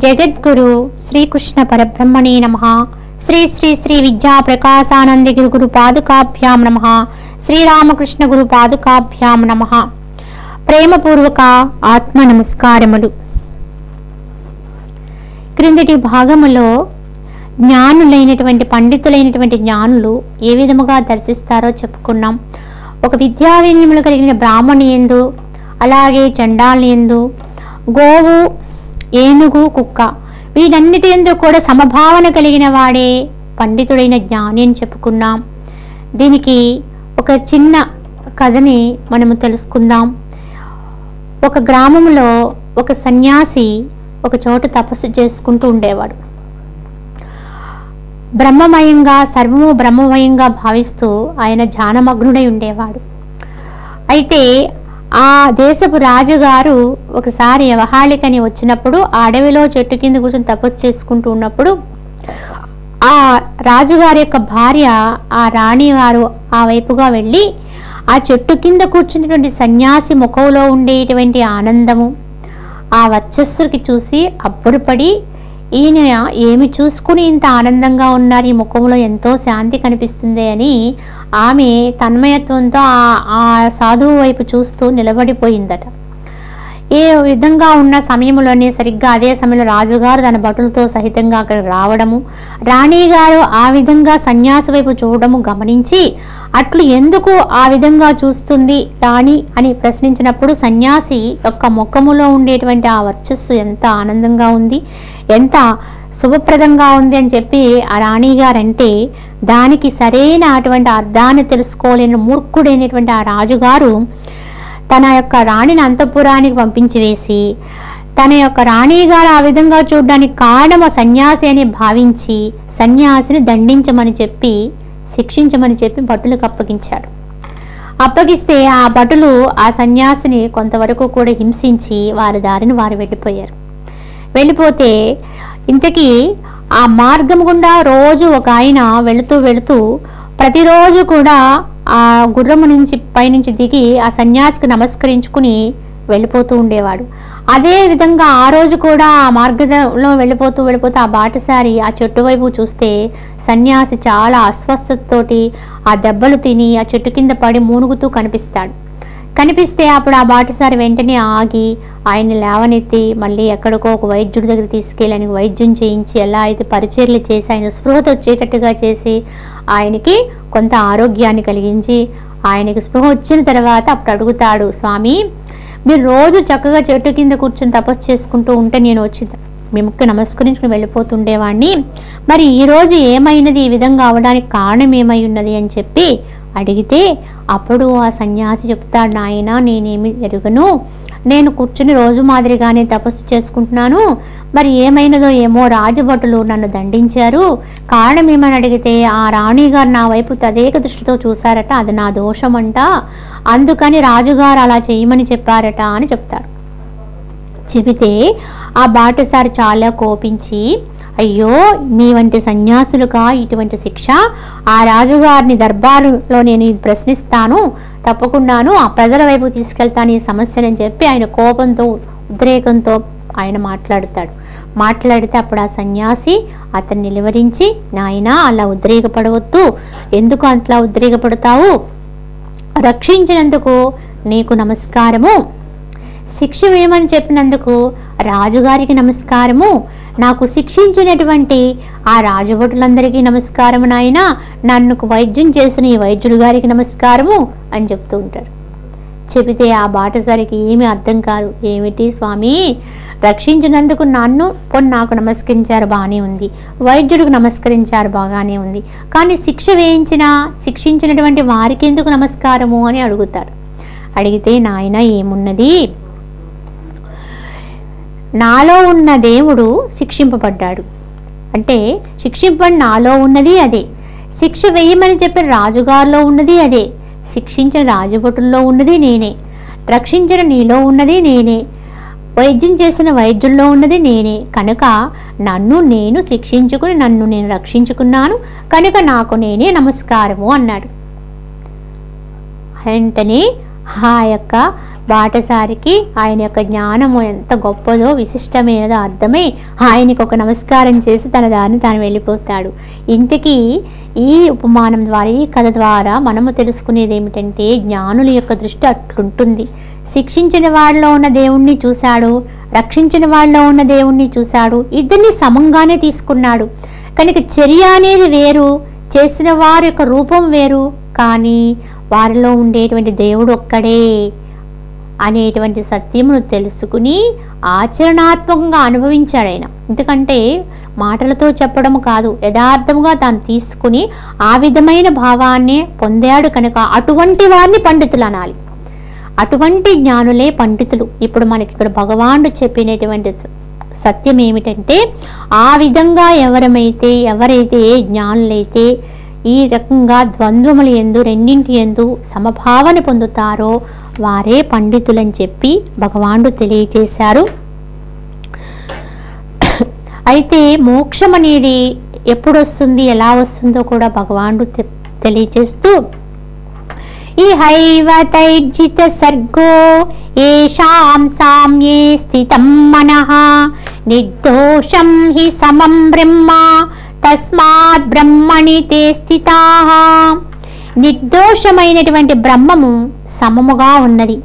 జగద్గురు శ్రీకృష్ణ పరబ్రహ్మణే నమః. శ్రీ శ్రీ శ్రీ విద్యా ప్రకాశానందగిరి గురు పాదుకాభ్యాం నమః. శ్రీరామకృష్ణ గురు పాదుకాభ్యాం నమః. ప్రేమపూర్వక ఆత్మ నమస్కారములు. క్రిందటి భాగములో జ్ఞానులైనటువంటి పండితులైనటువంటి జ్ఞానులు ఏ విధముగా దర్శిస్తారో చెప్పుకున్నాం. ఒక విద్యా వినయములు కలిగిన బ్రాహ్మణియందు, అలాగే చండాలయందు, గోవు, ఏనుగు, కుక్క వీటన్నిటి యందు కూడా సమభావన కలిగిన వాడే పండితుడైన జ్ఞాని అని చెప్పుకున్నాం. దీనికి ఒక చిన్న కథని మనము తెలుసుకుందాం. ఒక గ్రామంలో ఒక సన్యాసి ఒక చోట తపస్సు చేసుకుంటూ ఉండేవాడు. బ్రహ్మమయంగా, సర్వము బ్రహ్మమయంగా భావిస్తూ ఆయన ధ్యానమగ్నుడై ఉండేవాడు. అయితే ఆ దేశపు రాజుగారు ఒకసారి వ్యవహాళికని వచ్చినప్పుడు ఆ అడవిలో చెట్టు కింద కూర్చొని తపస్సు చేసుకుంటూ ఉన్నప్పుడు ఆ రాజుగారి యొక్క భార్య, ఆ రాణి గారు ఆ వైపుగా వెళ్ళి ఆ చెట్టు కింద కూర్చున్నటువంటి సన్యాసి ముఖంలో ఉండేటువంటి ఆనందము, ఆ వర్చస్సుకి చూసి అప్పుడు పడి, ఈయన ఏమి చూసుకుని ఇంత ఆనందంగా ఉన్నారు, ఈ ముఖంలో ఎంతో శాంతి కనిపిస్తుంది అని ఆమె తన్మయత్వంతో ఆ సాధువు వైపు చూస్తూ నిలబడిపోయిందట. ఏ విధంగా ఉన్న సమయంలోనే సరిగ్గా అదే సమయంలో రాజుగారు తన భటులతో సహితంగా అక్కడ రావడము, రాణిగారు ఆ విధంగా సన్యాసి వైపు చూడడము గమనించి, అట్లు ఎందుకు ఆ విధంగా చూస్తుంది రాణి అని ప్రశ్నించినప్పుడు సన్యాసి యొక్క ముఖములో ఉండేటువంటి ఆ వర్చస్సు ఎంత ఆనందంగా ఉంది, ఎంత శుభప్రదంగా ఉంది అని చెప్పి ఆ రాణిగారంటే దానికి సరైన అటువంటి అర్థాన్ని తెలుసుకోలేని మూర్ఖుడైనటువంటి ఆ రాజుగారు తన యొక్క రాణిని అంతఃపురానికి పంపించి వేసి, తన యొక్క రాణిగారు ఆ విధంగా చూడడానికి కారణము సన్యాసి అని భావించి సన్యాసిని దండించమని చెప్పి, శిక్షించమని చెప్పి భటులకు అప్పగించాడు. అప్పగిస్తే ఆ భటులు ఆ సన్యాసిని కొంతవరకు కూడా హింసించి వారి దారిని వారు వెళ్ళిపోయారు. వెళ్ళిపోతే ఇంతకీ ఆ మార్గం గుండా రోజు ఒక ఆయన వెళుతూ ప్రతిరోజు కూడా ఆ గుర్రము నుంచి పైనుంచి దిగి ఆ సన్యాసికి నమస్కరించుకుని వెళ్ళిపోతూ ఉండేవాడు. అదే విధంగా ఆ రోజు కూడా ఆ మార్గంలో వెళ్ళిపోతూ ఆ బాటసారి ఆ చెట్టు వైపు చూస్తే సన్యాసి చాలా అస్వస్థతతోటి ఆ దెబ్బలు తిని ఆ చెట్టు కింద పడి మూనుగుతూ కనిపిస్తే అప్పుడు ఆ బాటసారి వెంటనే ఆగి ఆయన్ని లేవనెత్తి మళ్ళీ ఎక్కడికో ఒక వైద్యుడి దగ్గర తీసుకెళ్ళి ఆయనకు వైద్యం చేయించి ఎలా అయితే పరిచర్యలు చేసి ఆయన స్పృహత వచ్చేటట్టుగా చేసి ఆయనకి కొంత ఆరోగ్యాన్ని కలిగించి, ఆయనకి స్పృహ వచ్చిన తర్వాత అప్పుడు అడుగుతాడు, స్వామి మీరు రోజు చక్కగా చెట్టు కింద కూర్చొని తపస్సు చేసుకుంటూ ఉంటే నేను వచ్చి మీ ముక్కు నమస్కరించుకుని వెళ్ళిపోతుండేవాడిని, మరి ఈరోజు ఏమైనది, ఈ విధంగా అవడానికి కారణం ఏమై ఉన్నది అని చెప్పి అడిగితే అప్పుడు ఆ సన్యాసి చెప్తాడు, నాయన నేనేమి ఎరుగను, నేను కూర్చుని రోజు మాదిరిగానే తపస్సు చేసుకుంటున్నాను, మరి ఏమైనదో ఏమో రాజభటులు నన్ను దండించారు, కారణం ఏమని అడిగితే ఆ రాణిగారు నా వైపు తదేక దృష్టితో చూశారట, అది నా దోషమంట, అందుకని రాజుగారు అలా చేయమని చెప్పారట అని చెప్తాడు. చెబితే ఆ బాటసారి చాలా కోపించి, అయ్యో మీ వంటి సన్యాసులుగా ఇటువంటి శిక్ష, ఆ రాజుగారిని దర్బారులో నేను ప్రశ్నిస్తాను, తప్పకుండాను ఆ ప్రజల వైపు తీసుకెళ్తాను ఈ సమస్యనని చెప్పి ఆయన కోపంతో ఉద్రేకంతో ఆయన మాట్లాడితే అప్పుడు ఆ సన్యాసి అతన్ని నిలువరించి, నాయనా అలా ఉద్రేకపడవద్దు, ఎందుకు అట్లా ఉద్రేకపడతావు, రక్షించినందుకు నీకు నమస్కారము, శిక్ష వేయమని చెప్పినందుకు రాజుగారికి నమస్కారము, నాకు శిక్షించినటువంటి ఆ రాజభటులందరికీ నమస్కారము నాయన, నన్ను వైద్యం చేసిన ఈ వైద్యుడు గారికి నమస్కారము అని చెప్తూ ఉంటారు. చెబితే ఆ బాటసారికి ఏమీ అర్థం కాదు, ఏమిటి స్వామి రక్షించినందుకు నాకు నమస్కరించారు బాగానే ఉంది, వైద్యుడికి నమస్కరించారు బాగానే ఉంది, కానీ శిక్షించినటువంటి వారికి ఎందుకు నమస్కారము అని అడుగుతాడు. అడిగితే నాయన ఏమున్నది, నాలో ఉన్న దేవుడు శిక్షింపబడ్డాడు, అంటే శిక్షింపబడి నాలో ఉన్నది అదే, శిక్ష వేయమని చెప్పిన రాజుగారిలో ఉన్నది అదే, శిక్షించిన రాజభటుల్లో ఉన్నది నేనే, రక్షించిన నీలో ఉన్నది నేనే, వైద్యం చేసిన వైద్యుల్లో ఉన్నది నేనే, కనుక నన్ను నేను శిక్షించుకుని నన్ను నేను రక్షించుకున్నాను కనుక నాకు నేనే నమస్కారము అన్నాడు. వెంటనే ఆ యొక్క బాటసారికి ఆయన యొక్క జ్ఞానము ఎంత గొప్పదో విశిష్టమైనదో అర్థమై ఆయనకు ఒక నమస్కారం చేసి తన దారిని తాను వెళ్ళిపోతాడు. ఇంతకీ ఈ ఉపమానం ద్వారా, ఈ కథ ద్వారా మనము తెలుసుకునేది ఏమిటంటే, జ్ఞానుల యొక్క దృష్టి అట్లుంటుంది. శిక్షించిన వాళ్ళలో ఉన్న దేవుణ్ణి చూశాడు, రక్షించిన వాళ్ళలో ఉన్న దేవుణ్ణి చూశాడు, ఇద్దరిని సమంగానే తీసుకున్నాడు. కనుక చర్య అనేది వేరు, చేసిన వారి యొక్క రూపం వేరు, కానీ వారిలో ఉండేటువంటి దేవుడు ఒక్కడే అనేటువంటి సత్యమును తెలుసుకుని ఆచరణాత్మకంగా అనుభవించాడు ఆయన. ఎందుకంటే మాటలతో చెప్పడం కాదు, యథార్థముగా తాను తీసుకుని ఆ విధమైన భావాన్ని పొందాడు. కనుక అటువంటి వారిని పండితులు అనాలి, అటువంటి జ్ఞానులే పండితులు. ఇప్పుడు మనకి ఇక్కడ భగవానుడు చెప్పినటువంటి సత్యం ఏమిటంటే, ఆ విధంగా ఎవరైతే జ్ఞానులైతే ఈ రకంగా ద్వంద్వములు ఎందు, రెండింటి ఎందు సమభావన పొందుతారో వారే పండితులని చెప్పి భగవానుడు తెలియచేశారు. అయితే మోక్షం అనేది ఎప్పుడు వస్తుంది, ఎలా వస్తుందో కూడా భగవానుడు తెలియచేస్తూ, ఇహైవ తైర్జిత సర్గో ఏషాం సామ్యే స్థితం మనః నిర్దోషం హి సమం బ్రహ్మ తస్మాత్ బ్రహ్మణి తే స్థితాః. నిర్దోషమైనటువంటి బ్రహ్మము సమముగా ఉన్నది,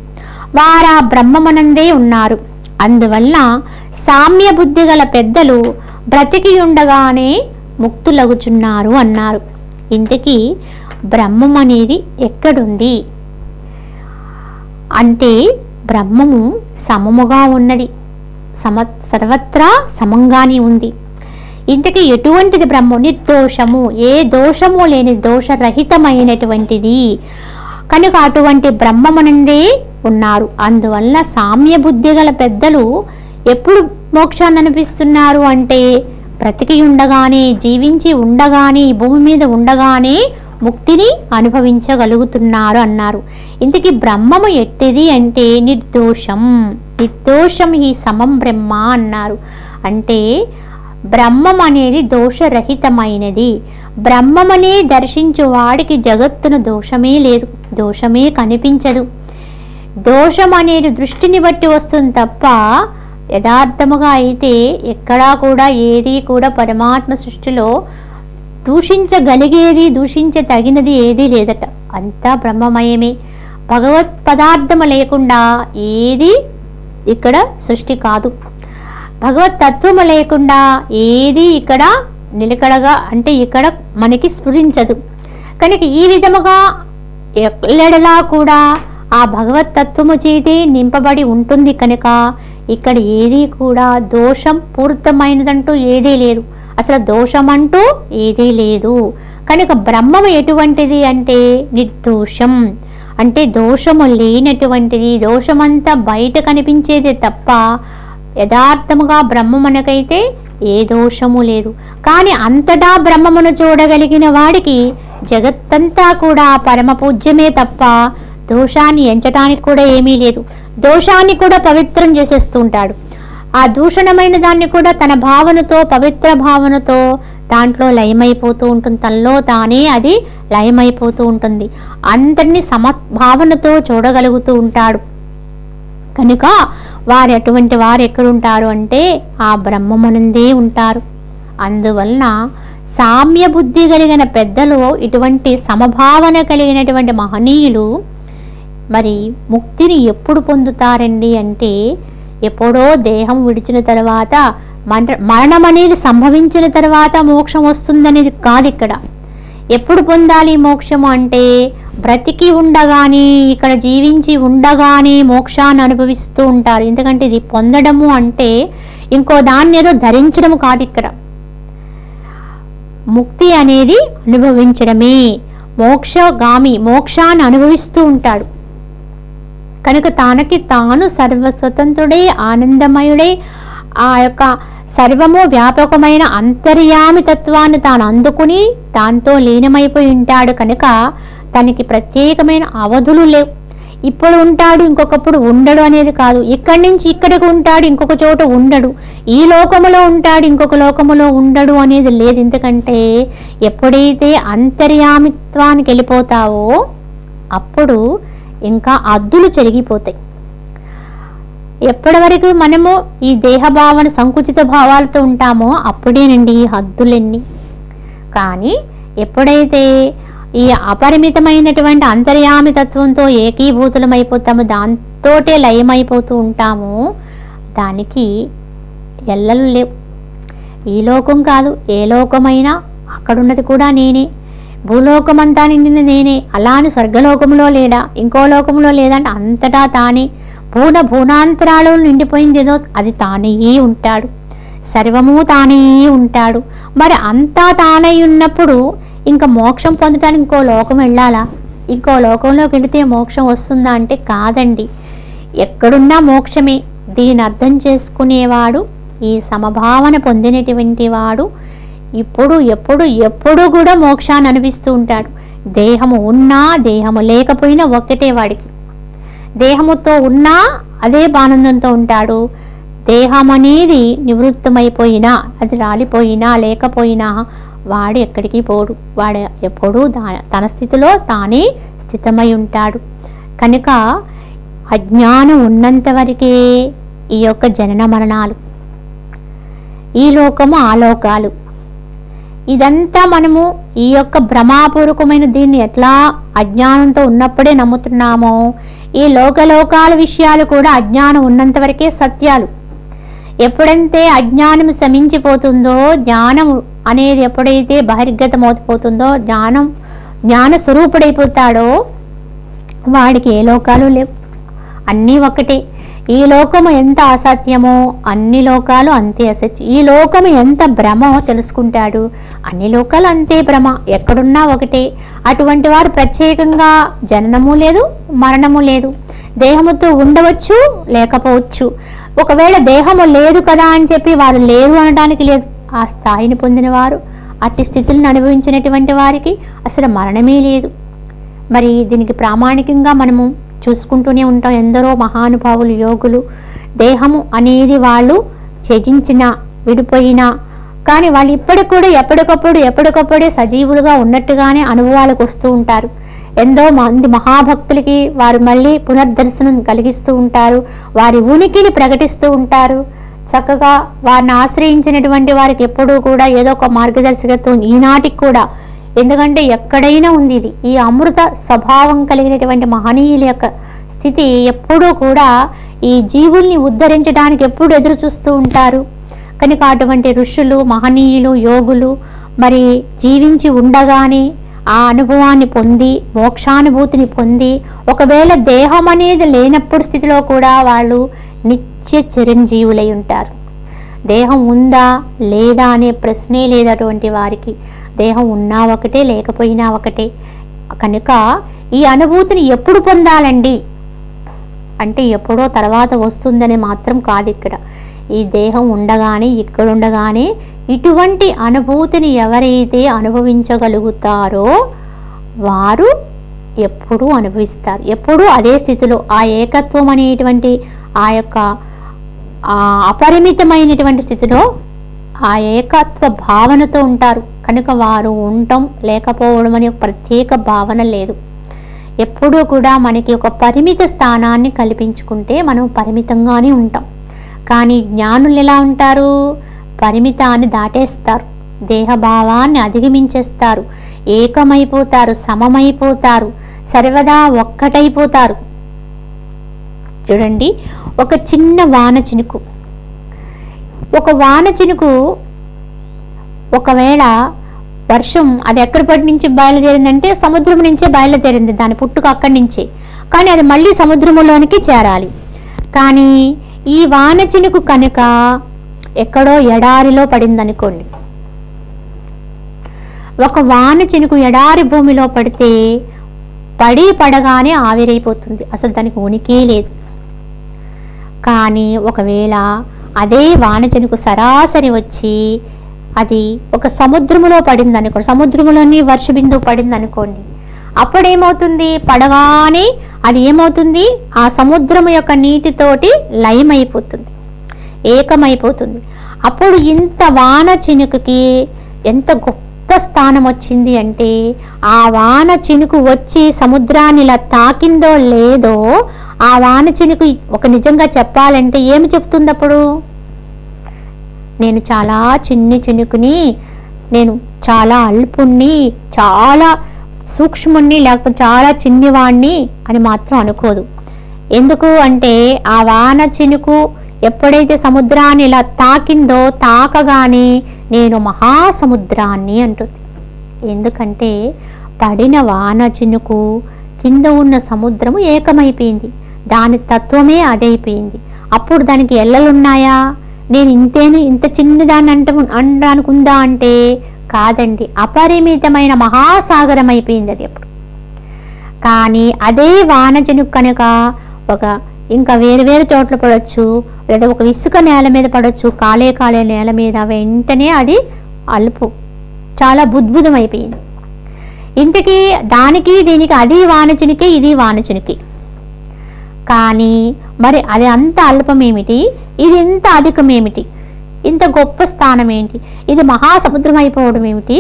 వారా బ్రహ్మమునందే ఉన్నారు. అందువల్ల సామ్య బుద్ధి గల పెద్దలు బ్రతికి ఉండగానే ముక్తులగుచున్నారు అన్నారు. ఇంతకీ బ్రహ్మం అనేది ఎక్కడుంది అంటే, బ్రహ్మము సమముగా ఉన్నది, సర్వత్రా సమంగానే ఉంది. ఇంతకీ ఎటువంటిది బ్రహ్మం? నిర్దోషము, ఏ దోషము లేని దోషరహితమైనటువంటిది. కనుక అటువంటి బ్రహ్మమునందే ఉన్నారు. అందువల్ల సామ్య బుద్ధి గల పెద్దలు ఎప్పుడు మోక్షాన్ని అనిపిస్తున్నారు అంటే, బ్రతికి ఉండగానే, జీవించి ఉండగానే, భూమి మీద ఉండగానే ముక్తిని అనుభవించగలుగుతున్నారు అన్నారు. ఇంతకీ బ్రహ్మము ఎట్టిది అంటే నిర్దోషం, నిర్దోషం ఈ సమం బ్రహ్మ అన్నారు. అంటే బ్రహ్మం అనేది దోషరహితమైనది. బ్రహ్మమనే దర్శించు వాడికి జగత్తున దోషమే లేదు, దోషమే కనిపించదు. దోషం అనేది దృష్టిని బట్టి వస్తుంది తప్ప యథార్థముగా అయితే ఎక్కడా కూడా ఏది కూడా పరమాత్మ సృష్టిలో దూషించగలిగేది, దూషించతగినది ఏదీ లేదట. అంతా బ్రహ్మమయమే. భగవత్ పదార్థము లేకుండా ఏది ఇక్కడ సృష్టి కాదు. భగవత్ తత్వము లేకుండా ఏది ఇక్కడ నిలకడగా అంటే ఇక్కడ మనకి స్ఫురించదు. కనుక ఈ విధముగా ఎల్లడలా కూడా ఆ భగవత్ తత్వము చేతే నింపబడి ఉంటుంది. కనుక ఇక్కడ ఏది కూడా దోషం పూర్తమైనదంటూ ఏదీ లేదు, అసలు దోషం అంటూ ఏదీ లేదు. కనుక బ్రహ్మము ఎటువంటిది అంటే నిర్దోషం, అంటే దోషము లేనటువంటిది. దోషమంతా బయట కనిపించేదే తప్ప యథార్థముగా బ్రహ్మమునకైతే ఏ దోషము లేదు. కానీ అంతటా బ్రహ్మమును చూడగలిగిన వాడికి జగత్తంతా కూడా పరమ పూజ్యమే తప్ప దోషాన్ని ఎంచటానికి కూడా ఏమీ లేదు. దోషాన్ని కూడా పవిత్రం చేసేస్తూ ఉంటాడు. ఆ దూషణమైన దాన్ని కూడా తన భావనతో, పవిత్ర భావనతో దాంట్లో లయమైపోతూ ఉంటుంది. తనలో తానే అది లయమైపోతూ ఉంటుంది. అందరినీ సమభావనతో చూడగలుగుతూ ఉంటాడు. కనుక వారు అటువంటి వారు ఎక్కడుంటారు అంటే ఆ బ్రహ్మమునందే ఉంటారు. అందువలన సామ్య బుద్ధి కలిగిన పెద్దలు, ఇటువంటి సమభావన కలిగినటువంటి మహనీయులు మరి ముక్తిని ఎప్పుడు పొందుతారండి అంటే, ఎప్పుడో దేహం విడిచిన తర్వాత, మరణం అనేది సంభవించిన తర్వాత మోక్షం వస్తుందనేది కాదు. ఇక్కడ ఎప్పుడు పొందాలి మోక్షము అంటే, బ్రతికి ఉండగానే, ఇక్కడ జీవించి ఉండగానే మోక్షాన్ని అనుభవిస్తూ ఉంటారు. ఎందుకంటే ఇది పొందడము అంటే ఇంకో దాన్ని ఏదో ధరించడము కాదు. ఇక్కడ ముక్తి అనేది అనుభవించడమే. మోక్షగామి మోక్షాన్ని అనుభవిస్తూ ఉంటాడు. కనుక తనకి తాను సర్వస్వతంత్రుడే, ఆనందమయుడే, ఆ యొక్క సర్వము వ్యాపకమైన అంతర్యామి తత్వాన్ని తాను అందుకుని దాంతో లీనమైపోయి ఉంటాడు. కనుక తనకి ప్రత్యేకమైన అవధులు లేవు. ఇప్పుడు ఉంటాడు, ఇంకొకప్పుడు ఉండడు అనేది కాదు. ఇక్కడి నుంచి ఇక్కడికి ఉంటాడు, ఇంకొక చోట ఉండడు. ఈ లోకములో ఉంటాడు, ఇంకొక లోకములో ఉండడు అనేది లేదు. ఎందుకంటే ఎప్పుడైతే అంతర్యామిత్వానికి వెళ్ళిపోతావో అప్పుడు ఇంకా అద్దులు చెరిగిపోతాయి. ఎప్పటి వరకు మనము ఈ దేహభావన సంకుచిత భావాలతో ఉంటామో అప్పుడేనండి ఈ హద్దులన్నీ. కానీ ఎప్పుడైతే ఈ అపరిమితమైనటువంటి అంతర్యామి తత్వంతో ఏకీభూతులమైపోతామో, దాంతోటే లయమైపోతూ ఉంటామో, దానికి ఎల్లలు లేవు. ఈ లోకం కాదు, ఏ లోకమైనా అక్కడున్నది కూడా నేనే, భూలోకమంతా నిండిన నేనే. అలానే స్వర్గలోకంలో లేదా, ఇంకో లోకంలో లేదంటే అంతటా తానే. భూనాంతరాలు నిండిపోయింది ఏదో అది తానే ఉంటాడు, సర్వము తానే ఉంటాడు. మరి అంతా తానై ఉన్నప్పుడు ఇంకా మోక్షం పొందడానికి ఇంకో లోకం వెళ్ళాలా? ఇంకో లోకంలోకి వెళితే మోక్షం వస్తుందా అంటే కాదండి, ఎక్కడున్నా మోక్షమే. దీని అర్థం చేసుకునేవాడు, ఈ సమభావన పొందినటువంటి వాడు ఇప్పుడు ఎప్పుడు ఎప్పుడు కూడా మోక్షాన్ని అనిపిస్తూ ఉంటాడు. దేహము ఉన్నా దేహము లేకపోయినా ఒక్కటే వాడికి. దేహముతో ఉన్నా అదే ఆనందంతో ఉంటాడు. దేహం అనేది నివృత్తమైపోయినా, అది రాలిపోయినా లేకపోయినా వాడు ఎక్కడికి పోడు. వాడు ఎప్పుడూ తన స్థితిలో తానే స్థితమై ఉంటాడు. కనుక అజ్ఞానం ఉన్నంత వరకే ఈ యొక్క జనన మరణాలు, ఈ లోకము ఆ లోకాలు, ఇదంతా మనము ఈ యొక్క భ్రమాపూర్వకమైన దీన్ని ఎట్లా అజ్ఞానంతో ఉన్నప్పుడే నమ్ముతున్నామో, ఈ లోకలోకాల విషయాలు కూడా అజ్ఞానం ఉన్నంత వరకే సత్యాలు. ఎప్పుడైతే అజ్ఞానం శమించిపోతుందో, జ్ఞానం అనేది ఎప్పుడైతే బహిర్గతం అవుతుందో, జ్ఞాన స్వరూపుడైపోతాడో వాడికి ఏ లోకాలు లేవు, అన్నీ ఒకటే. ఈ లోకము ఎంత అసత్యమో అన్ని లోకాలు అంతే అసత్యం. ఈ లోకము ఎంత భ్రమో తెలుసుకుంటాడు, అన్ని లోకాలు అంతే భ్రమ, ఎక్కడున్నా ఒకటే. అటువంటి వారు ప్రత్యేకంగా జననము లేదు, మరణము లేదు. దేహముతో ఉండవచ్చు, లేకపోవచ్చు. ఒకవేళ దేహము లేదు కదా అని చెప్పి వారు లేరు అనడానికి లేదు. ఆ స్థాయిని పొందిన వారు, అట్టి స్థితులను అనుభవించినటువంటి వారికి అసలు మరణమే లేదు. మరి దీనికి ప్రామాణికంగా మనము చూసుకుంటూనే ఉంటాం. ఎందరో మహానుభావులు, యోగులు దేహము అనేది వాళ్ళు త్యజించిన, విడిపోయినా కానీ వాళ్ళు ఇప్పటికి కూడా ఎప్పటికప్పుడే సజీవులుగా ఉన్నట్టుగానే అనుభవాలకు వస్తూ ఉంటారు. ఎంతో మంది మహాభక్తులకి వారు మళ్ళీ పునర్దర్శనం కలిగిస్తూ ఉంటారు, వారి ఉనికిని ప్రకటిస్తూ ఉంటారు. చక్కగా వారిని ఆశ్రయించినటువంటి వారికి ఎప్పుడూ కూడా ఏదో ఒక మార్గదర్శకత్వం ఈనాటికి కూడా. ఎందుకంటే ఎక్కడైనా ఉంది ఇది. ఈ అమృత స్వభావం కలిగినటువంటి మహనీయుల యొక్క స్థితి ఎప్పుడూ కూడా ఈ జీవుల్ని ఉద్ధరించడానికి ఎప్పుడు ఎదురు చూస్తూ ఉంటారు. కనుక అటువంటి ఋషులు, మహనీయులు, యోగులు మరి జీవించి ఉండగానే ఆ అనుభవాన్ని పొంది, మోక్షానుభూతిని పొంది, ఒకవేళ దేహం అనేది లేనప్పుడు స్థితిలో కూడా వాళ్ళు నిత్య చిరంజీవులై ఉంటారు. దేహం ఉందా లేదా అనే ప్రశ్నే లేదటువంటి వారికి. దేహం ఉన్నా ఒకటే, లేకపోయినా ఒకటే. కనుక ఈ అనుభూతిని ఎప్పుడు పొందాలండి అంటే ఎప్పుడో తర్వాత వస్తుందని మాత్రం కాదు. ఇక్కడ ఈ దేహం ఉండగానే, ఇక్కడుండగానే ఇటువంటి అనుభూతిని ఎవరైతే అనుభవించగలుగుతారో వారు ఎప్పుడూ అనుభవిస్తారు. ఎప్పుడూ అదే స్థితిలో ఆ ఏకత్వం అనేటువంటి ఆ యొక్క అపరిమితమైనటువంటి స్థితిలో ఆ ఏకత్వ భావనతో ఉంటారు. కనుక వారు ఉండటం లేకపోవడం అనే ప్రత్యేక భావన లేదు. ఎప్పుడూ కూడా మనకి ఒక పరిమిత స్థానాన్ని కల్పించుకుంటే మనం పరిమితంగానే ఉంటాం. కానీ జ్ఞానులు ఎలా ఉంటారు? పరిమితాన్ని దాటేస్తారు, దేహభావాన్ని అధిగమించేస్తారు, ఏకమైపోతారు, సమమైపోతారు, సర్వదా ఒక్కటైపోతారు. చూడండి, ఒక చిన్న వాన చినుకు, ఒక వాన చినుకు ఒకవేళ వర్షం అది ఎక్కడి నుంచి బయలుదేరిందంటే సముద్రం నుంచే బయలుదేరింది, దాని పుట్టుక అక్కడి నుంచే. కానీ అది మళ్ళీ సముద్రంలోనికి చేరాలి. కానీ ఈ వాన చినుకు కనుక ఎక్కడో ఎడారిలో పడిందనుకోండి, ఒక వాన చినుకు ఎడారి భూమిలో పడితే పడగానే ఆవిరైపోతుంది, అసలు దానికి ఉనికి లేదు. కానీ ఒకవేళ అదే వాన చినుకు సరాసరి వచ్చి అది ఒక సముద్రములో పడింది అనుకోండి, సముద్రములోని వర్ష బిందువు పడింది అనుకోండి, అప్పుడేమవుతుంది? పడగానే అది ఏమవుతుంది? ఆ సముద్రము యొక్క నీటితోటి లయమైపోతుంది, ఏకమైపోతుంది. అప్పుడు ఇంత వాన చినుకుకి ఎంత గొప్ప స్థానం వచ్చింది అంటే, ఆ వాన చినుకు వచ్చి సముద్రాన్ని ఇలా తాకిందో లేదో ఆ వాన చినుకు ఒక నిజంగా చెప్పాలంటే ఏమి చెప్తుంది అప్పుడు? నేను చాలా చిన్ని చినుకుని, నేను చాలా అల్పుణ్ణి, చాలా సూక్ష్ముణ్ణి, లేకపోతే చాలా చిన్నివాణ్ణి అని మాత్రం అనుకోదు. ఎందుకు అంటే ఆ వాన చినుకు ఎప్పుడైతే సముద్రాన్ని ఇలా తాకిందో తాకగానే నేను మహాసముద్రాన్ని అంటుంది. ఎందుకంటే పడిన వాన చినుకు కింద ఉన్న సముద్రము ఏకమైపోయింది, దాని తత్వమే అదైపోయింది. అప్పుడు దానికి ఎల్లలున్నాయా? నేను ఇంత చిన్నదాన్ని అనడానికి ఉందా అంటే కాదండి, అపరిమితమైన మహాసాగరం అయిపోయింది అది అప్పుడు. కానీ అదే వాన చినుకు కనుక ఇంకా వేరు చోట్ల పడవచ్చు, లేదా ఒక ఇసుక నేల మీద పడవచ్చు, కాలే నేల మీద, వెంటనే అది అలుపు చాలా బుద్భుతం అయిపోయింది. ఇంతకీ దానికి దీనికి అది వాన చినుకే, ఇది వాన చినుకే. కానీ మరి అది అంత అల్పమేమిటి, ఇది ఇంత అధికమేమిటి, ఇంత గొప్ప స్థానం ఏంటి, ఇది మహాసముద్రం అయిపోవడం ఏమిటి,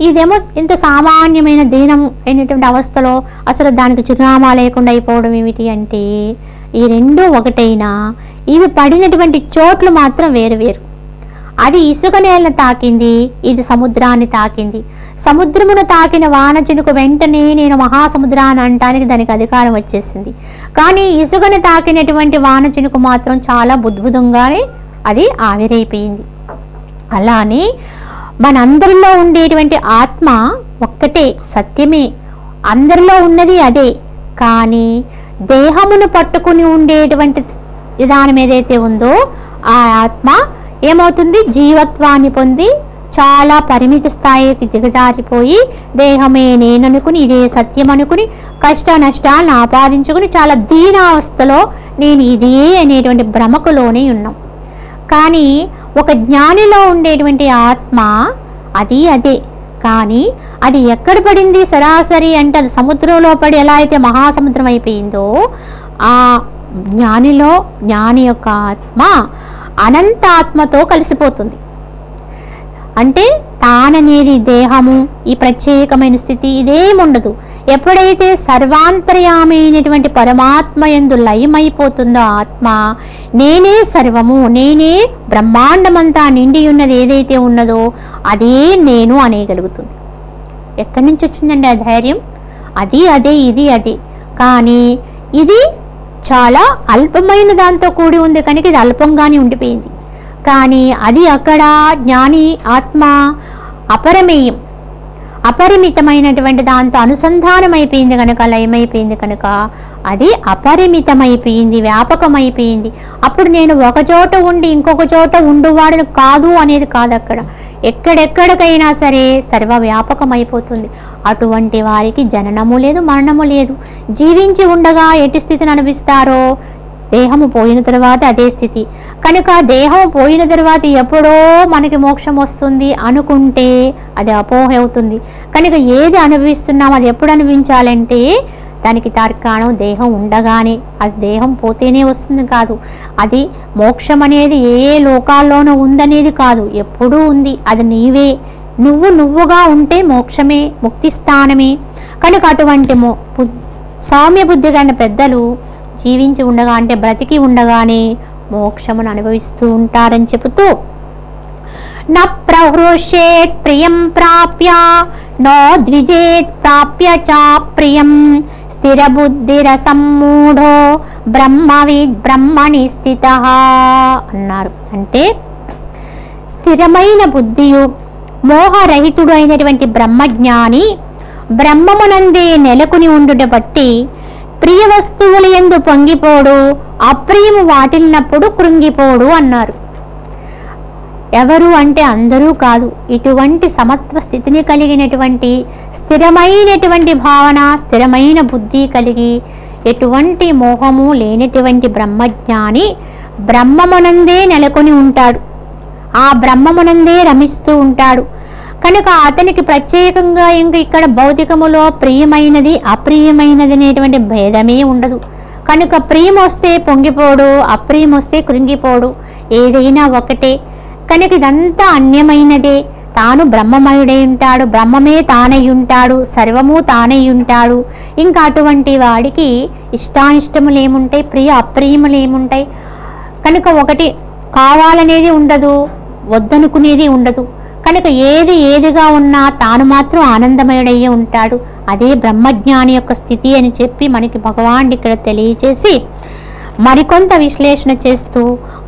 ఇదేమో ఇంత సామాన్యమైన దీనం అయినటువంటి అవస్థలో అసలు దానికి చిరునామా లేకుండా అయిపోవడం ఏమిటి అంటే ఈ రెండు ఒకటైనా ఇవి పడినటువంటి చోట్లు మాత్రం వేరు. అది ఇసుక నేలను తాకింది, ఇది సముద్రాన్ని తాకింది. సముద్రమును తాకిన వాన చినుకు వెంటనే నేను మహాసముద్రాన్ని అనటానికి దానికి అధికారం వచ్చేసింది. కానీ ఇసుకను తాకినటువంటి వాన చినుకు మాత్రం చాలా బుద్భుతంగానే అది ఆవిరైపోయింది. అలానే మనందరిలో ఉండేటువంటి ఆత్మ ఒక్కటే, సత్యమే, అందరిలో ఉన్నది అదే. కానీ దేహమును పట్టుకుని ఉండేటువంటి విధానం ఏదైతే ఉందో ఆ ఆత్మ ఏమవుతుంది, జీవత్వాన్ని పొంది చాలా పరిమిత స్థాయికి దిగజారిపోయి దేహమే నేననుకుని, ఇదే సత్యం అనుకుని కష్ట నష్టాలను ఆపాదించుకుని చాలా దీనావస్థలో నేను ఇదే అనేటువంటి భ్రమకులోనే ఉన్నాం. కానీ ఒక జ్ఞానిలో ఉండేటువంటి ఆత్మ అది అదే. కానీ అది ఎక్కడ పడింది సరాసరి అంటే అది సముద్రంలో పడి ఎలా అయితే మహాసముద్రం అయిపోయిందో ఆ జ్ఞాని యొక్క ఆత్మ అనంత ఆత్మతో కలిసిపోతుంది. అంటే తాననేది దేహము, ఈ ప్రత్యేకమైన స్థితి ఇదేముండదు. ఎప్పుడైతే సర్వాంతర్యామైనటువంటి పరమాత్మ యందు లయమైపోతుందో ఆత్మ, నేనే సర్వము, నేనే బ్రహ్మాండమంతా నిండి ఉన్నది ఏదైతే ఉన్నదో అదే నేను అనేయగలుగుతుంది. ఎక్కడి నుంచి వచ్చిందండి ఆ ధైర్యం? అది అదే, ఇది అదే. కానీ ఇది చాలా అల్పమైన దాంతో కూడి ఉంది కనుక ఇది అల్పంగానే ఉండిపోయింది. కానీ అది అక్కడ జ్ఞాని ఆత్మ అపరమేయం, అపరిమితమైనటువంటి దాంతో అనుసంధానం అయిపోయింది కనుక, లయమైపోయింది కనుక అది అపరిమితమైపోయింది, వ్యాపకమైపోయింది. అప్పుడు నేను ఒక చోట ఉండి ఇంకొక చోట ఉండువాడను కాదు అనేది కాదు. అక్కడ ఎక్కడెక్కడికైనా సరే సర్వవ్యాపకమైపోతుంది. అటువంటి వారికి జననము లేదు, మరణము లేదు. జీవించి ఉండగా ఎట్టి స్థితిని అనుభవిస్తారో దేహము పోయిన తర్వాత అదే స్థితి. కనుక దేహం పోయిన తర్వాత ఎప్పుడో మనకి మోక్షం వస్తుంది అనుకుంటే అది అపోహ అవుతుంది. కనుక ఏది అనుభవిస్తున్నాం అది ఎప్పుడు అనుభవించాలంటే దానికి తార్కాణం దేహం ఉండగానే, అది దేహం పోతేనే వస్తుంది కాదు. అది మోక్షం అనేది ఏ లోకాల్లోనూ ఉందనేది కాదు, ఎప్పుడూ ఉంది. అది నీవే, నువ్వుగా ఉంటే మోక్షమే, ముక్తి స్థానమే. కనుక అటువంటి సౌమ్య బుద్ధి గల పెద్దలు జీవించి ఉండగా అంటే బ్రతికి ఉండగానే మోక్షమును అనుభవిస్తూ ఉంటారని చెబుతూ న ప్రహృష్యేత్ ప్రియం ప్రాప్య నో ద్విజేత్ ప్రాప్య చ ప్రియం స్థిరబుద్ధిరసమ్మూఢో బ్రహ్మవిద్ బ్రహ్మణి స్థితః అన్నారు. అంటే స్థిరమైన బుద్ధియు మోహరహితుడు అయినటువంటి బ్రహ్మజ్ఞాని బ్రహ్మమునందే నెలకొని ఉండుట బట్టి ప్రియ వస్తువుల యందు పొంగిపోడు, అప్రియము వాటిల్లినప్పుడు కృంగిపోడు అన్నారు. ఎవరు అంటే అందరూ కాదు. ఇటువంటి సమత్వ స్థితిని కలిగినటువంటి స్థిరమైనటువంటి భావన, స్థిరమైన బుద్ధి కలిగి ఎటువంటి మోహము లేనటువంటి బ్రహ్మజ్ఞాని బ్రహ్మమునందే నెలకొని ఉంటాడు, ఆ బ్రహ్మమునందే రమిస్తూ ఉంటాడు. కనుక అతనికి ప్రత్యేకంగా ఇంక ఇక్కడ భౌతికములో ప్రియమైనది అప్రియమైనది అనేటువంటి భేదమే ఉండదు. కనుక ప్రియం వస్తే పొంగిపోడు, అప్రియం వస్తే కృంగిపోడు, ఏదైనా ఒకటే. కనుక ఇదంతా అన్యమైనదే. తాను బ్రహ్మమయుడై ఉంటాడు, బ్రహ్మమే తానై ఉంటాడు, సర్వము తానై ఉంటాడు. ఇంకా అటువంటి వాడికి ఇష్టానిష్టములు ఏముంటాయి, ప్రియ అప్రియములు ఏముంటాయి. కనుక ఒకటి కావాలనేది ఉండదు, వద్దనుకునేది ఉండదు. కనుక ఏదిగా ఉన్నా తాను మాత్రం ఆనందమయుడయ్యే ఉంటాడు. అదే బ్రహ్మజ్ఞాని యొక్క స్థితి అని చెప్పి మనకి భగవానుడు ఇక్కడ తెలియచేసి మరికొంత విశ్లేషణ చేస్తూ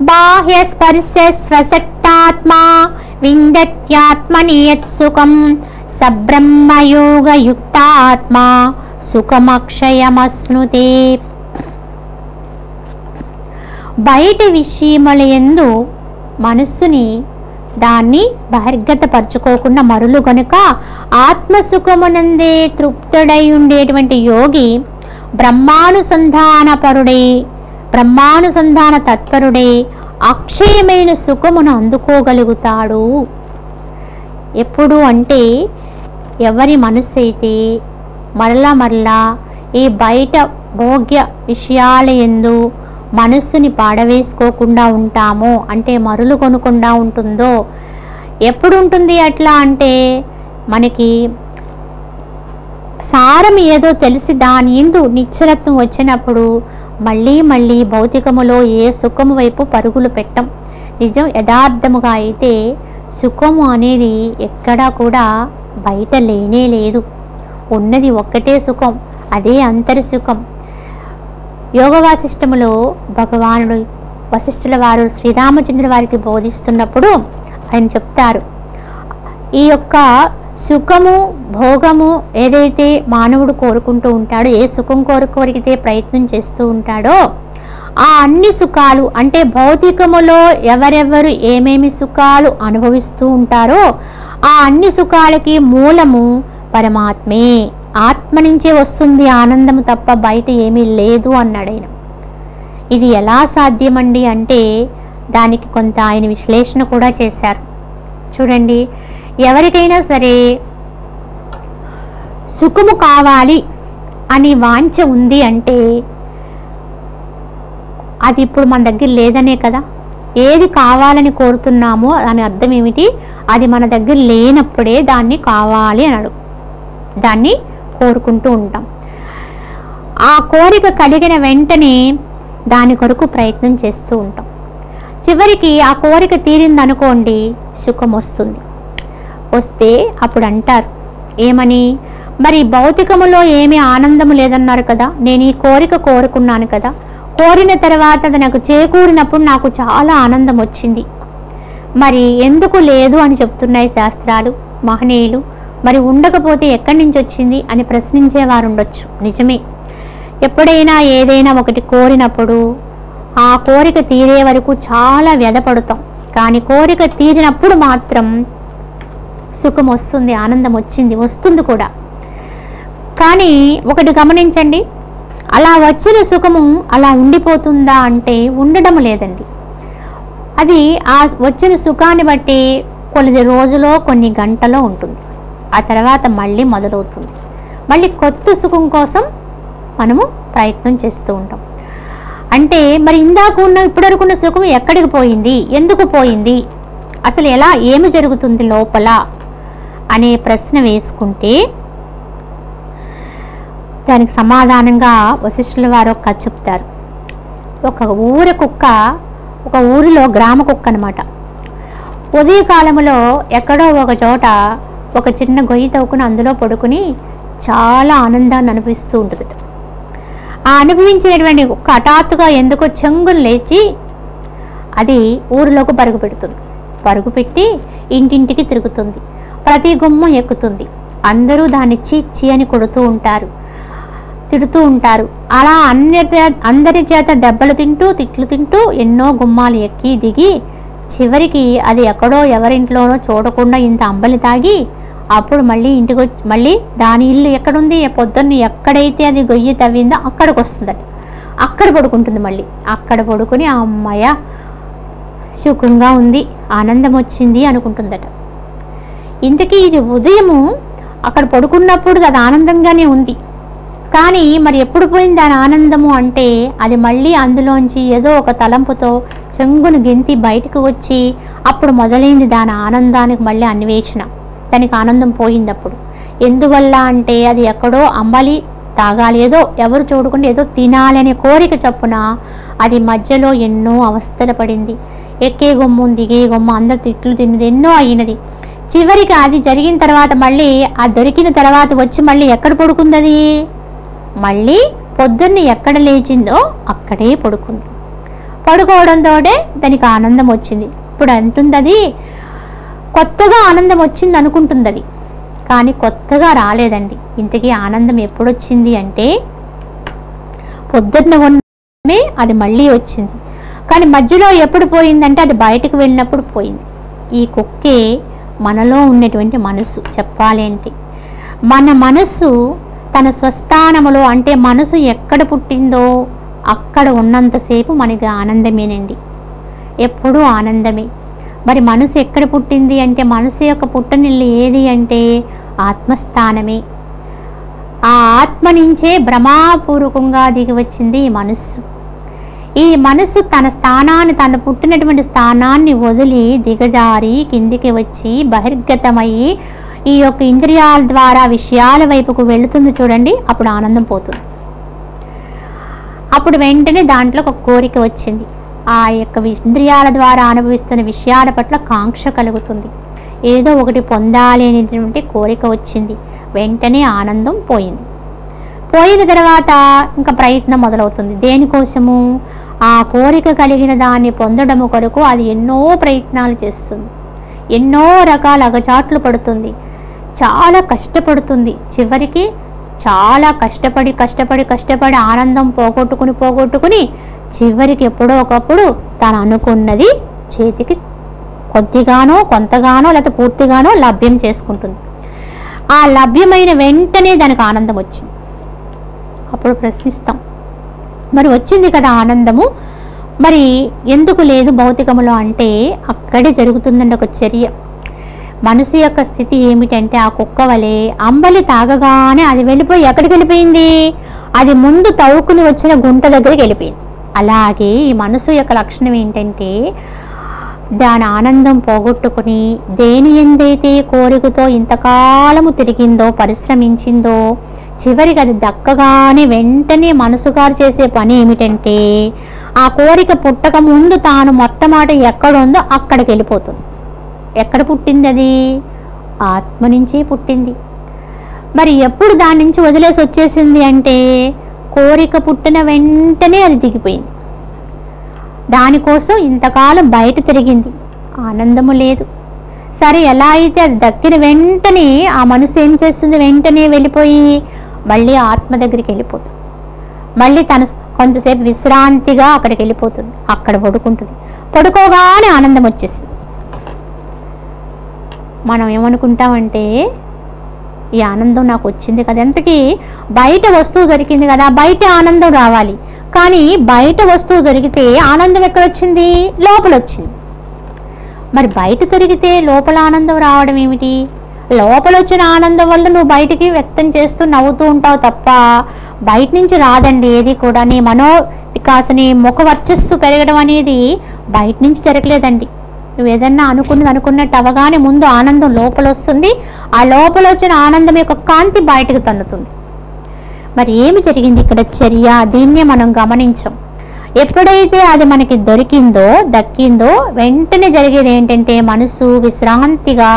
బాహ్య స్పర్శ స్వశక్తాత్మా విందత్యాత్మని యత్సుఖం సబ్రహ్మయోగ యుక్తాత్మా సుఖమక్షయమశ్నుతే. బయటి విషయములందు మనస్సుని దాన్ని బహిర్గతపరచుకోకుండా మరులు గనుక ఆత్మసుఖమునందే తృప్తుడై ఉండేటువంటి యోగి బ్రహ్మానుసంధాన తత్పరుడై అక్షయమైన సుఖమును అందుకోగలుగుతాడు. ఎప్పుడు అంటే ఎవరి మనస్సు అయితే మరలా ఈ బయట భోగ్య విషయాల యందు మనస్సుని పాడవేసుకోకుండా ఉంటామో, అంటే మరులు కొనకుండా ఉంటుందో. ఎప్పుడు ఉంటుంది అట్లా అంటే మనకి సారం ఏదో తెలిసి దాని యందు నిశ్చలత్వం వచ్చినప్పుడు మళ్ళీ భౌతికములో ఏ సుఖము వైపు పరుగులు పెట్టం. నిజం యథార్థముగా అయితే సుఖము అనేది ఎక్కడా కూడా బయట లేనే లేదు. ఉన్నది ఒక్కటే సుఖం, అదే అంతరి సుఖం. యోగ వాసిష్టములో భగవానుడు వశిష్ఠుల వారు శ్రీరామచంద్ర వారికి బోధిస్తున్నప్పుడు ఆయన చెప్తారు, ఈ యొక్క సుఖము భోగము ఏదైతే మానవుడు కోరుకుంటూ ఉంటాడో, ఏ సుఖం కోరితే ప్రయత్నం చేస్తూ ఉంటాడో, ఆ అన్ని సుఖాలు అంటే భౌతికములో ఎవరెవరు ఏమేమి సుఖాలు అనుభవిస్తూ ఉంటారో ఆ అన్ని సుఖాలకి మూలము పరమాత్మే. ఆత్మ నుంచే వస్తుంది ఆనందము తప్ప బయట ఏమీ లేదు అన్నాడు ఆయన. ఇది ఎలా సాధ్యమండి అంటే దానికి కొంత ఆయన విశ్లేషణ కూడా చేశారు. చూడండి, ఎవరికైనా సరే సుఖము కావాలి అని వాంఛ ఉంది అంటే అది ఇప్పుడు మన దగ్గర లేదనే కదా. ఏది కావాలని కోరుతున్నామో దాని అర్థం ఏమిటి, అది మన దగ్గర లేనప్పుడే దాన్ని కావాలి అన్నాడు, దాన్ని కోరుకుంటూ ఉంటాం. ఆ కోరిక కలిగిన వెంటనే దాని కొరకు ప్రయత్నం చేస్తూ ఉంటాం. చివరికి ఆ కోరిక తీరిందనుకోండి, సుఖం వస్తుంది. వస్తే అప్పుడు అంటారు ఏమని, మరి భౌతికములో ఏమీ ఆనందము లేదన్నారు కదా, నేను ఈ కోరిక కోరుకున్నాను కదా, కోరిన తర్వాత అది నాకు చేకూరినప్పుడు నాకు చాలా ఆనందం వచ్చింది, మరి ఎందుకు లేదు అని చెప్తున్నాయి శాస్త్రాలు మహనీయులు. మరి ఉండకపోతే ఎక్కడి నుంచి వచ్చింది అని ప్రశ్నించేవారు ఉండొచ్చు. నిజమే, ఎప్పుడైనా ఏదైనా ఒకటి కోరినప్పుడు ఆ కోరిక తీరే వరకు చాలా వ్యధపడతాం, కానీ కోరిక తీరినప్పుడు మాత్రం సుఖం వస్తుంది, ఆనందం వస్తుంది కూడా. కానీ ఒకటి గమనించండి, అలా వచ్చిన సుఖము అలా ఉండిపోతుందా అంటే ఉండడం లేదండి. అది ఆ వచ్చిన సుఖాన్ని బట్టి కొన్ని రోజులో కొన్ని గంటలో ఉంటుంది, ఆ తర్వాత మళ్ళీ మొదలవుతుంది. మళ్ళీ కొత్త సుఖం కోసం మనము ప్రయత్నం చేస్తూ ఉంటాం. అంటే మరి ఇప్పటివరకున్న సుఖం ఎక్కడికి పోయింది, ఎందుకు పోయింది, అసలు ఏమి జరుగుతుంది లోపల అనే ప్రశ్న వేసుకుంటే దానికి సమాధానంగా వశిష్ఠుల వారు ఒక కథ చెప్తారు. ఒక ఊరిలో గ్రామ కుక్క అనమాట. ఉదయకాలంలో ఎక్కడో ఒక చోట ఒక చిన్న గొయ్యి తవ్వుకుని అందులో పడుకుని చాలా ఆనందాన్ని అనుభవిస్తూ ఉంటుంది. ఆ అనుభవించినటువంటి కుక్క హఠాత్తుగా ఎందుకో చెంగులు లేచి అది ఊరిలోకి పరుగు పెడుతుంది. పరుగు పెట్టి ఇంటింటికి తిరుగుతుంది, ప్రతి గుమ్మం ఎక్కుతుంది. అందరూ దాన్ని చీ అని కొడుతూ ఉంటారు, తిడుతూ ఉంటారు. అలా అందరి చేత దెబ్బలు తింటూ తిట్లు తింటూ ఎన్నో గుమ్మాలు ఎక్కి దిగి చివరికి అది ఎక్కడో ఎవరింట్లోనో చూడకుండా ఇంత అంబలి తాగి అప్పుడు మళ్ళీ ఇంటికి వచ్చి మళ్ళీ దాని ఇల్లు ఎక్కడుంది, పొద్దున్న ఎక్కడైతే అది గొయ్యి తవ్విందో అక్కడికి వస్తుందట. అక్కడ పడుకుంటుంది. మళ్ళీ అక్కడ పడుకుని అమ్మయ్య సుఖంగా ఉంది, ఆనందం వచ్చింది అనుకుంటుందట. ఇంతకీ ఇది ఉదయము అక్కడ పడుకున్నప్పుడు అది ఆనందంగానే ఉంది, కానీ మరి ఎప్పుడు పోయింది దాని ఆనందము అంటే అది మళ్ళీ అందులోంచి ఏదో ఒక తలంపుతో చెంగును గెంతి బయటకు వచ్చి అప్పుడు మొదలైంది దాని ఆనందానికి మళ్ళీ అన్వేషణ. దానికి ఆనందం పోయింది అప్పుడు. ఎందువల్ల అంటే అది ఎక్కడో అంబలి తాగాలి, ఏదో ఎవరు చూడకుండా ఏదో తినాలి అనే కోరిక చొప్పున అది మధ్యలో ఎన్నో అవస్థలు పడింది. ఎక్కే గొమ్ము దిగే గొమ్ము, అందరు తిట్లు తిన్నది, ఎన్నో అయినది. చివరికి అది జరిగిన తర్వాత మళ్ళీ ఆ దొరికిన తర్వాత వచ్చి మళ్ళీ ఎక్కడ పడుకుంది? అది మళ్ళీ పొద్దున్న ఎక్కడ లేచిందో అక్కడే పడుకుంది. పడుకోవడంతో దానికి ఆనందం వచ్చింది. ఇప్పుడు అంటుంది అది కొత్తగా ఆనందం వచ్చింది అనుకుంటుంది అది, కానీ కొత్తగా రాలేదండి. ఇంతకీ ఆనందం ఎప్పుడొచ్చింది అంటే పొద్దున్న ఉన్నమే అది మళ్ళీ వచ్చింది. కానీ మధ్యలో ఎప్పుడు పోయిందంటే అది బయటకు వెళ్ళినప్పుడు పోయింది. ఈ కుక్కే మనలో ఉన్నటువంటి మనసు. చెప్పాలి అంటే మన మనసు తన స్వస్థానములో, అంటే మనసు ఎక్కడ పుట్టిందో అక్కడ ఉన్నంతసేపు మనకి ఆనందమేనండి, ఎప్పుడూ ఆనందమే. మరి మనసు ఎక్కడ పుట్టింది అంటే మనసు యొక్క పుట్టనిల్లు ఏది అంటే ఆత్మస్థానమే. ఆ ఆత్మ నుంచే భ్రమాపూర్వకంగా దిగి వచ్చింది ఈ మనస్సు. ఈ మనసు తన స్థానాన్ని, తను పుట్టినటువంటి స్థానాన్ని వదిలి దిగజారి కిందికి వచ్చి బహిర్గతమయ్యి ఈ యొక్క ఇంద్రియాల ద్వారా విషయాల వైపుకు వెళుతుంది చూడండి. అప్పుడు ఆనందం పోతుంది. అప్పుడు వెంటనే దాంట్లో ఒక కోరిక వచ్చింది. ఆ యొక్క ఇంద్రియాల ద్వారా అనుభవిస్తున్న విషయాల పట్ల కాంక్ష కలుగుతుంది. ఏదో ఒకటి పొందాలి అనేటువంటి కోరిక వచ్చింది. వెంటనే ఆనందం పోయింది. పోయిన తర్వాత ఇంకా ప్రయత్నం మొదలవుతుంది. దేనికోసము? ఆ కోరిక కలిగిన దాన్ని పొందడము కొరకు అది ఎన్నో ప్రయత్నాలు చేస్తుంది, ఎన్నో రకాల అగచాట్లు పడుతుంది, చాలా కష్టపడుతుంది. చివరికి చాలా కష్టపడి ఆనందం పోగొట్టుకుని చివరికి ఎప్పుడో ఒకప్పుడు తాను అనుకున్నది చేతికి కొద్దిగానో కొంతగానో లేకపోతే పూర్తిగానో లభ్యం చేసుకుంటుంది. ఆ లభ్యమైన వెంటనే దానికి ఆనందం వచ్చింది. అప్పుడు ప్రశ్నిస్తాం, మరి వచ్చింది కదా ఆనందము, మరి ఎందుకు లేదు భౌతికములో అంటే అక్కడే జరుగుతుందండి ఒక చర్య. మనసు యొక్క స్థితి ఏమిటంటే ఆ కుక్క వలె అంబలి తాగగానే అది వెళ్ళిపోయి ఎక్కడికి వెళ్ళిపోయింది? అది ముందు తవ్వుకుని వచ్చిన గుంట దగ్గరికి వెళ్ళిపోయింది. అలాగే ఈ మనసు యొక్క లక్షణం ఏంటంటే దాని ఆనందం పోగొట్టుకుని దేని ఎందైతే కోరికతో ఇంతకాలము తిరిగిందో, పరిశ్రమించిందో, చివరికి అది దక్కగానే వెంటనే మనసుగారు చేసే పని ఏమిటంటే ఆ కోరిక పుట్టక ముందు తాను మొట్టమొదట ఎక్కడుందో అక్కడికి వెళ్ళిపోతుంది. ఎక్కడ పుట్టింది? అది ఆత్మ నుంచి పుట్టింది. మరి ఎప్పుడు దాని నుంచి వదిలేసి వచ్చేసింది అంటే కోరిక పుట్టిన వెంటనే అది దిగిపోయింది. దానికోసం ఇంతకాలం బయట తిరిగింది, ఆనందము లేదు. సరే, ఎలా అయితే అది దక్కిన వెంటనే ఆ మనసు ఏం చేస్తుంది? వెంటనే వెళ్ళిపోయి మళ్ళీ ఆత్మ దగ్గరికి వెళ్ళిపోతుంది. మళ్ళీ తను కొంతసేపు విశ్రాంతిగా అక్కడికి వెళ్ళిపోతుంది, అక్కడ పడుకుంటుంది. పడుకోగానే ఆనందం వచ్చేస్తుంది. మనం ఏమనుకుంటామంటే ఈ ఆనందం నాకు వచ్చింది కదా, ఎంతకీ బయట వస్తువు దొరికింది కదా, బయట ఆనందం రావాలి. కానీ బయట వస్తువు దొరికితే ఆనందం ఎక్కడొచ్చింది? లోపల వచ్చింది. మరి బయట దొరికితే లోపల ఆనందం రావడం ఏమిటి? లోపల వచ్చిన ఆనందం వల్ల నువ్వు బయటికి వ్యక్తం చేస్తూ నవ్వుతూ ఉంటావు తప్ప బయట నుంచి రాదండి ఏది కూడా. నీ మనో వికాసని ముఖ వర్చస్సు పెరగడం అనేది బయట నుంచి జరగలేదండి. నువ్వు ఏదన్నా అనుకున్నట్టు అవగానే ముందు ఆనందం లోపల వస్తుంది. ఆ లోపల వచ్చిన ఆనందం యొక్క కాంతి బయటకు తన్నుతుంది. మరి ఏమి జరిగింది ఇక్కడ చర్య? దీన్నే మనం గమనించాం. ఎప్పుడైతే అది మనకి దక్కిందో వెంటనే జరిగేది ఏంటంటే మనసు విశ్రాంతిగా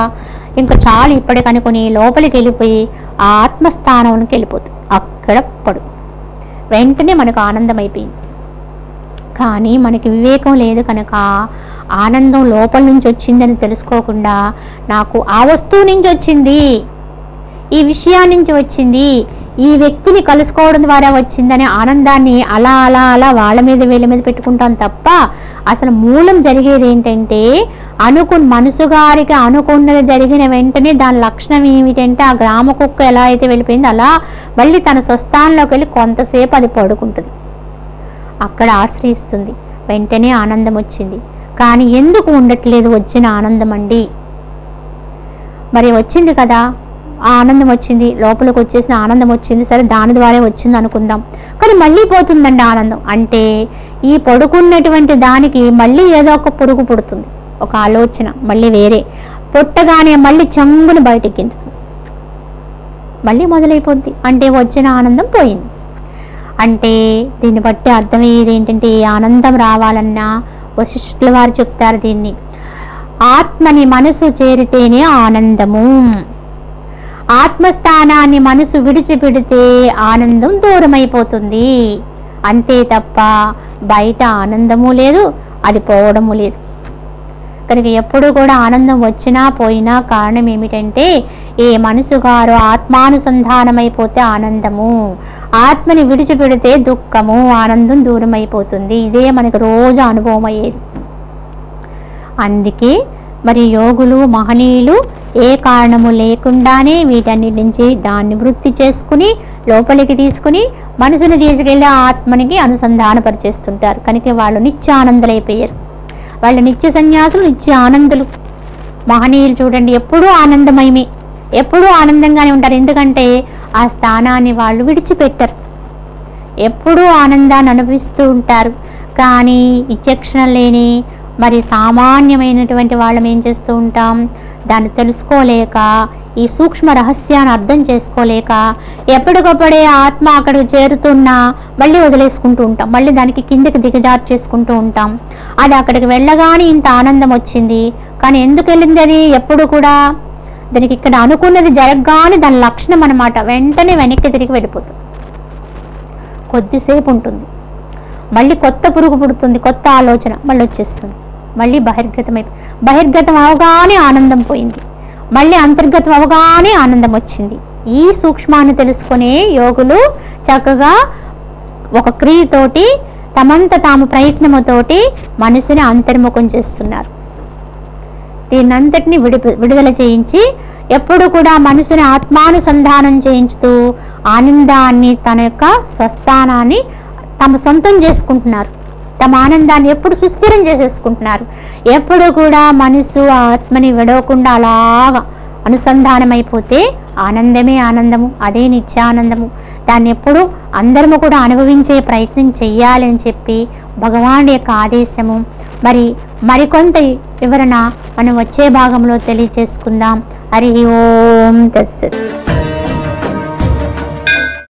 ఇంకా చాలు ఇప్పటికనుకొని లోపలికి వెళ్ళిపోయి ఆ ఆత్మస్థానానికి వెళ్ళిపోతుంది. అక్కడ వెంటనే మనకు ఆనందం అయిపోయింది. కానీ మనకి వివేకం లేదు కనుక ఆనందం లోపల నుంచి వచ్చిందని తెలుసుకోకుండా నాకు ఆ వస్తువు నుంచి వచ్చింది, ఈ విషయాన్ని నుంచి వచ్చింది, ఈ వ్యక్తిని కలుసుకోవడం ద్వారా వచ్చిందనే ఆనందాన్ని అలా అలా అలా వాళ్ళ మీద వీళ్ళ మీద పెట్టుకుంటాం తప్ప అసలు మూలం జరిగేది ఏంటంటే మనసు గారికి అనుకున్నది జరిగిన వెంటనే దాని లక్షణం ఏమిటంటే ఆ గ్రామ కుక్క ఎలా అయితే వెళ్ళిపోయిందో అలా మళ్ళీ తన స్వస్థానంలోకి వెళ్ళి కొంతసేపు అది పడుకుంటుంది, అక్కడ ఆశ్రయిస్తుంది. వెంటనే ఆనందం వచ్చింది. కానీ ఎందుకు ఉండట్లేదు వచ్చిన ఆనందం అండి? మరి వచ్చింది కదా, ఆ ఆనందం వచ్చింది, లోపలికి వచ్చేసిన ఆనందం వచ్చింది, సరే దాని ద్వారా వచ్చింది అనుకుందాం. కానీ మళ్ళీ పోతుందండి ఆనందం. అంటే ఈ పడుకున్నటువంటి దానికి మళ్ళీ ఏదో ఒక పురుగు పుడుతుంది, ఒక ఆలోచన మళ్ళీ వేరే పుట్టగానే మళ్ళీ చంగును బయటికి గిందుతుంది. మళ్ళీ మొదలైపోద్ది. అంటే వచ్చిన ఆనందం పోయింది. అంటే దీన్ని బట్టి అర్థమయ్యేది ఏంటంటే, ఆనందం రావాలన్నా వశిష్ఠుల వారు చెప్తారు దీన్ని, ఆత్మని మనసు చేరితేనే ఆనందము. ఆత్మస్థానాన్ని మనసు విడిచిపెడితే ఆనందం దూరమైపోతుంది. అంతే తప్ప బయట ఆనందము లేదు, అది పోవడము లేదు. కనుక ఎప్పుడు కూడా ఆనందం వచ్చినా పోయినా కారణం ఏమిటంటే, ఏ మనసు గారు ఆత్మానుసంధానమైపోతే ఆనందము, ఆత్మని విడిచిపెడితే దుఃఖము, ఆనందం దూరం అయిపోతుంది. ఇదే మనకు రోజు అనుభవం అయ్యేది. అందుకే మరి యోగులు మహనీయులు ఏ కారణము లేకుండానే వీటన్నిటి నుంచి దాన్ని వృత్తి చేసుకుని లోపలికి తీసుకుని మనసును తీసుకెళ్ళి ఆత్మనికి అనుసంధానపరిచేస్తుంటారు. కనుక వాళ్ళు నిత్యానందులైపోయారు. వాళ్ళు నిత్య సన్యాసులు, నిత్య ఆనందులు. మహనీయులు చూడండి, ఎప్పుడూ ఆనందమయమే, ఎప్పుడూ ఆనందంగానే ఉంటారు. ఎందుకంటే ఆ స్థానాన్ని వాళ్ళు విడిచిపెట్టరు, ఎప్పుడూ ఆనందాన్ని అనుభవిస్తూ ఉంటారు. కానీ విచక్షణ లేని మరి సామాన్యమైనటువంటి వాళ్ళం ఏం చేస్తూ ఉంటాం, దాన్ని తెలుసుకోలేక, ఈ సూక్ష్మ రహస్యాన్ని అర్థం చేసుకోలేక ఎప్పటికప్పుడే ఆత్మ అక్కడికి చేరుతున్నా మళ్ళీ వదిలేసుకుంటూ ఉంటాం, మళ్ళీ దానికి కిందకి దిగజారు చేసుకుంటూ ఉంటాం. అది అక్కడికి వెళ్ళగానే ఇంత ఆనందం వచ్చింది, కానీ ఎందుకు వెళ్ళింది అది? ఎప్పుడు కూడా దానికి ఇక్కడ అనుకున్నది జరగగానే దాని లక్షణం అన్నమాట, వెంటనే వెనక్కి తిరిగి వెళ్ళిపోతుంది. కొద్దిసేపు ఉంటుంది, మళ్ళీ కొత్త పురుగు పుడుతుంది, కొత్త ఆలోచన మళ్ళీ వచ్చేస్తుంది, మళ్ళీ బహిర్గతం అవగానే ఆనందం పోయింది, మళ్ళీ అంతర్గతం అవగానే ఆనందం వచ్చింది. ఈ సూక్ష్మాన్ని తెలుసుకునే యోగులు చక్కగా ఒక క్రియతోటి తమంత తాము ప్రయత్నముతోటి మనసుని అంతర్ముఖం చేస్తున్నారు. దీన్నంతటిని విడుదల చేయించి ఎప్పుడు కూడా మనసుని ఆత్మానుసంధానం చేయించుతూ ఆనందాన్ని, తన యొక్క స్వస్థానాన్ని తమ సొంతం చేసుకుంటున్నారు. తమ ఆనందాన్ని ఎప్పుడు సుస్థిరం చేసేసుకుంటున్నారు. ఎప్పుడు కూడా మనసు ఆత్మని విడవకుండా అలాగా అనుసంధానమైపోతే ఆనందమే ఆనందము, అదే నిత్యానందము. దాన్ని ఎప్పుడు అందరము కూడా అనుభవించే ప్రయత్నం చెయ్యాలని చెప్పి భగవానుడి యొక్క ఆదేశము. మరికొంత వివరణ మనం వచ్చే భాగంలో తెలియచేసుకుందాం. హరి ఓం తత్సత్.